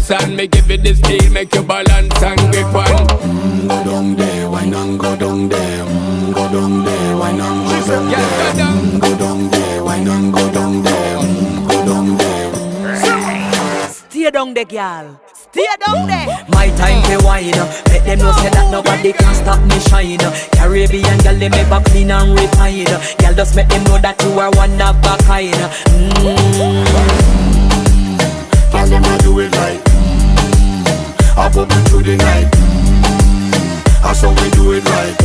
dance and me give it this feel, make you balance and grip on. Go down there, why not go down there? Go down there, why not go down there? Go down there, why not go down there? Go down there. Stay down there, girl. Stay down there. My time to wine. Let them know say that nobody can stop me shine. Caribbean girl, they make back clean and refine. Girl, just make them know that you are one of a kind. Tell them I do it right. I pop it through the night. That's how we do it right.